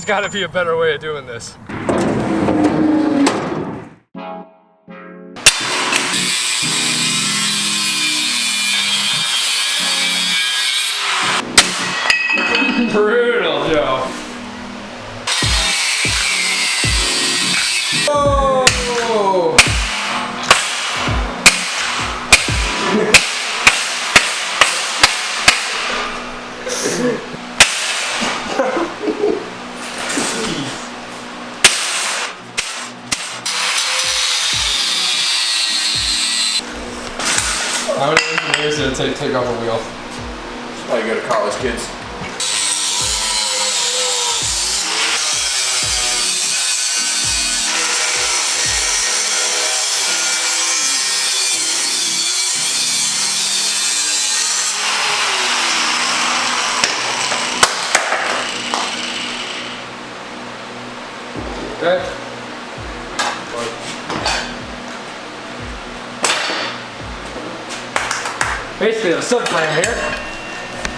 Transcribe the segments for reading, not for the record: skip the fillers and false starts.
there's got to be a better way of doing this. Brutal, Joe. Oh! How many engineers did it take off a wheel? That's why you go to college, kids. Okay. Basically, a subframe here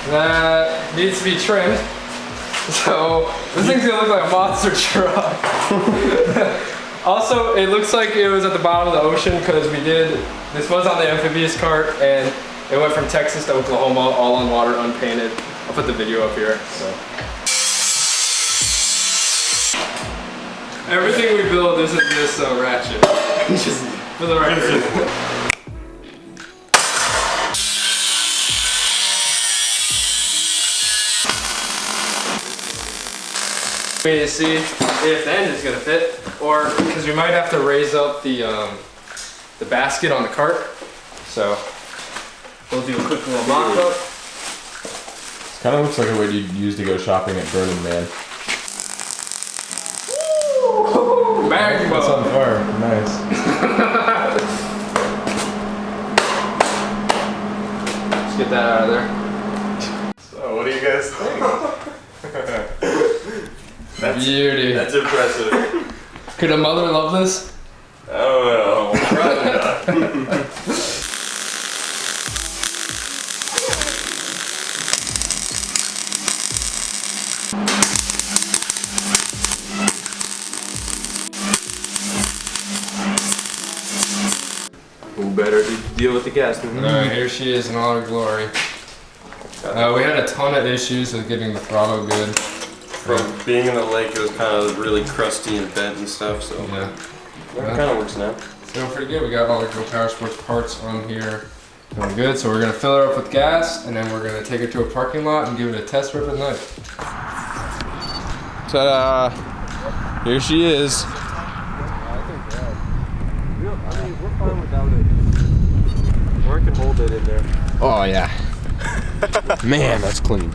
that needs to be trimmed. So this thing's gonna look like a monster truck. Also, it looks like it was at the bottom of the ocean because this was on the amphibious cart and it went from Texas to Oklahoma, all on water, unpainted. I'll put the video up here. So. Everything we build isn't this ratchet. Just for the record. We need to see if the end is gonna fit, or because we might have to raise up the basket on the cart. So we'll do a quick little mock-up. This kind of looks like a way you'd use to go shopping at Burning Man. Bang! That's on fire. Nice. Let's get that out of there. So, what do you guys think? That's, beauty. That's impressive. Could a mother love this? Oh, well, probably not. Who better to deal with the gas than me? Alright, here she is in all her glory. We had a ton of issues with getting the throttle good. From being in the lake, it was kind of really crusty and bent and stuff, so yeah. It kind of works now. It's going pretty good. We got all the GoKart Sports parts on here. Doing good. So we're going to fill her up with gas and then we're going to take her to a parking lot and give it a test rip at night. Ta-da! Here she is. We're fine without it. Or I can hold it in there. Oh yeah. Man, that's clean.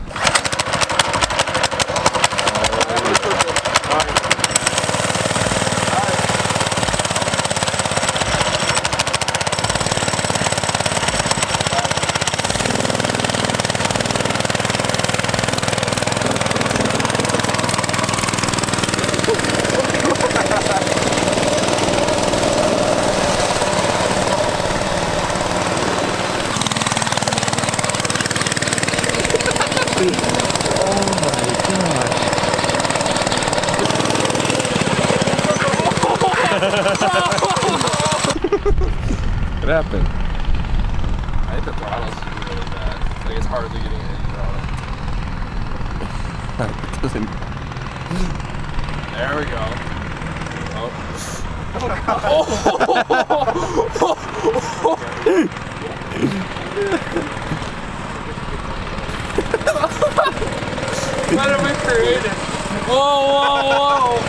What happened? I think the throttle's really bad. Like it's hardly getting any throttle. It doesn't. There we go. What have we created? Whoa, whoa, whoa!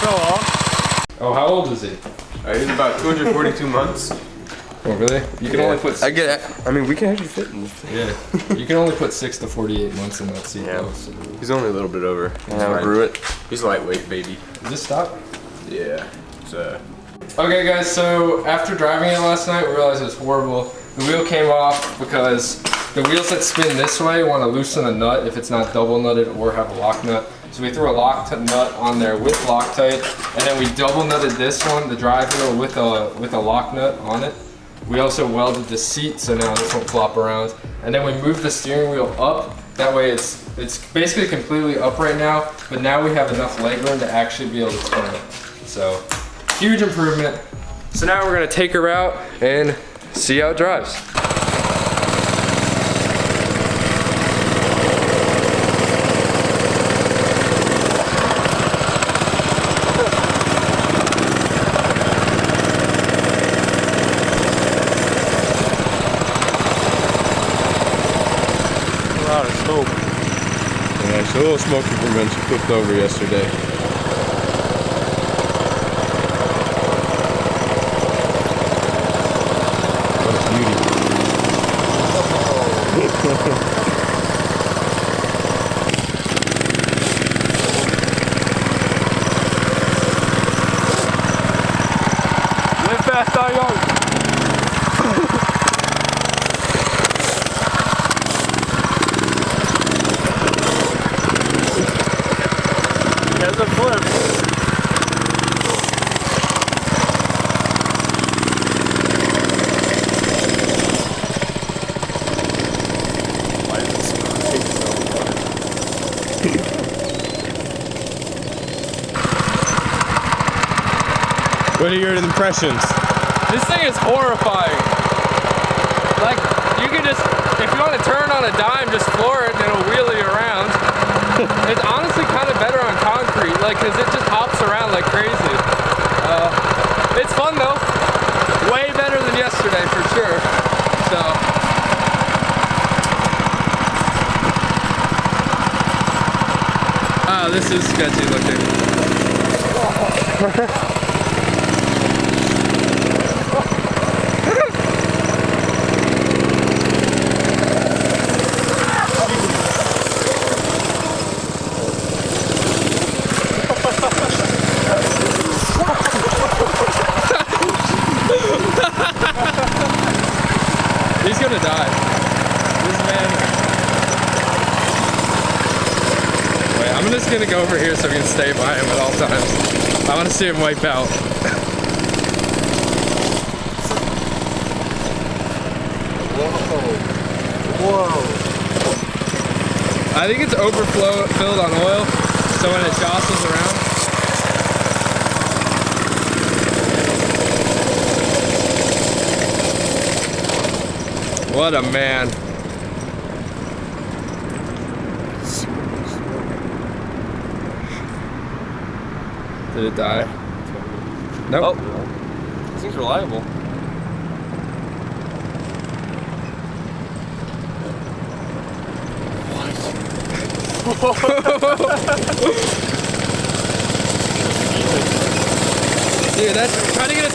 Oh, how old is he? He's about 242 months. Oh, really? You can only put. I mean, we can actually fit in this thing. Yeah. You can only put 6 to 48 months in that seat. Yeah. Though, so. He's only a little bit over. I grew it. He's lightweight, baby. Does this stop? Yeah. So. Okay, guys. So after driving it last night, we realized it was horrible. The wheel came off because the wheels that spin this way want to loosen a nut if it's not double nutted or have a lock nut. So we threw a lock nut on there with Loctite, and then we double nutted this one, the drive wheel, with a lock nut on it. We also welded the seat, so now this won't flop around. And then we moved the steering wheel up. That way it's basically completely up right now, but now we have enough leg room to actually be able to turn it. So, huge improvement. So now we're gonna take her out and see how it drives. Yeah, so a little smoky from when she flipped over yesterday. What a beauty. Live fast, die young. There's a flip. What are your impressions? This thing is horrifying. Like, you can just, if you want to turn on a dime, just floor it and it'll wheel you around. It's honestly kind of better on concrete, like, cause it just hops around like crazy. It's fun though. Way better than yesterday for sure. So. Oh, this is sketchy looking. He's gonna die. This man. Wait, I'm just gonna go over here so we can stay by him at all times. I wanna see him wipe out. Whoa. I think it's filled on oil, so when it jostles around. What a man. Did it die? Nope. Oh, this thing's reliable. Dude, that's trying to get us.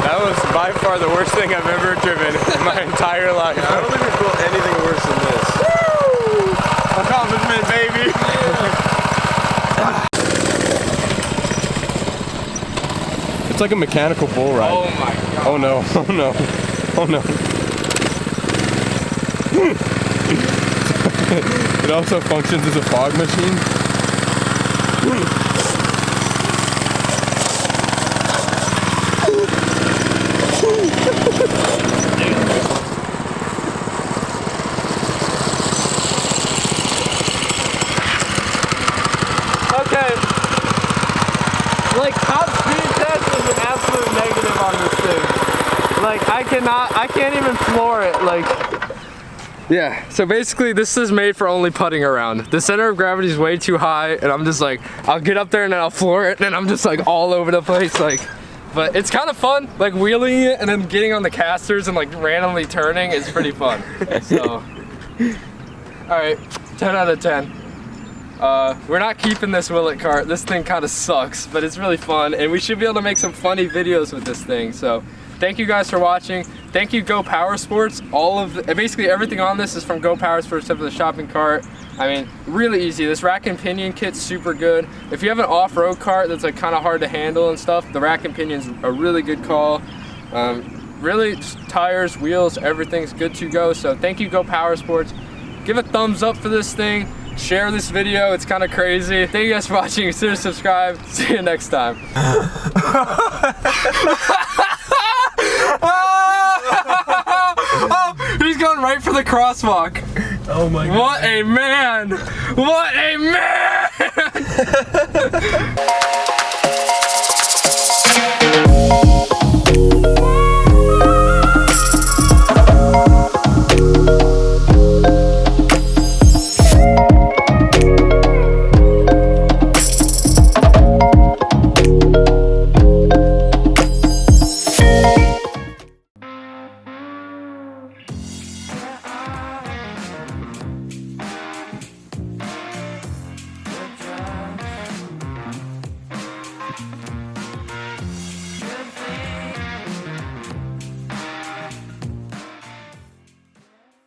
That was by far the worst thing I've ever driven in my entire life. I don't think we've built anything worse than this. Woo! Accomplishment, baby! It's like a mechanical bull ride. Oh my god. Oh no, oh no, oh no. It also functions as a fog machine. Okay. Like, top speed test is an absolute negative on this thing. Like, I can't even floor it, like. Yeah, so basically this is made for only putting around. The center of gravity is way too high, and I'm just like, I'll get up there and then I'll floor it, and then I'm just like all over the place, like. But it's kind of fun, like wheeling it and then getting on the casters and like randomly turning is pretty fun. So, Alright, 10 out of 10. We're not keeping this Willet Kart. This thing kind of sucks, but it's really fun, and we should be able to make some funny videos with this thing. So thank you guys for watching. Thank you Go Power Sports. Basically everything on this is from Go Power Sports except for the shopping cart. I mean, really easy. This rack and pinion kit's super good. If you have an off-road cart that's like kind of hard to handle and stuff, the rack and pinion's a really good call. Really, just tires, wheels, everything's good to go. So thank you Go Power Sports. Give a thumbs up for this thing. Share this video, it's kind of crazy. Thank you guys for watching. Consider subscribe. See you next time. Oh, he's going right for the crosswalk. Oh my God. What a man! What a man!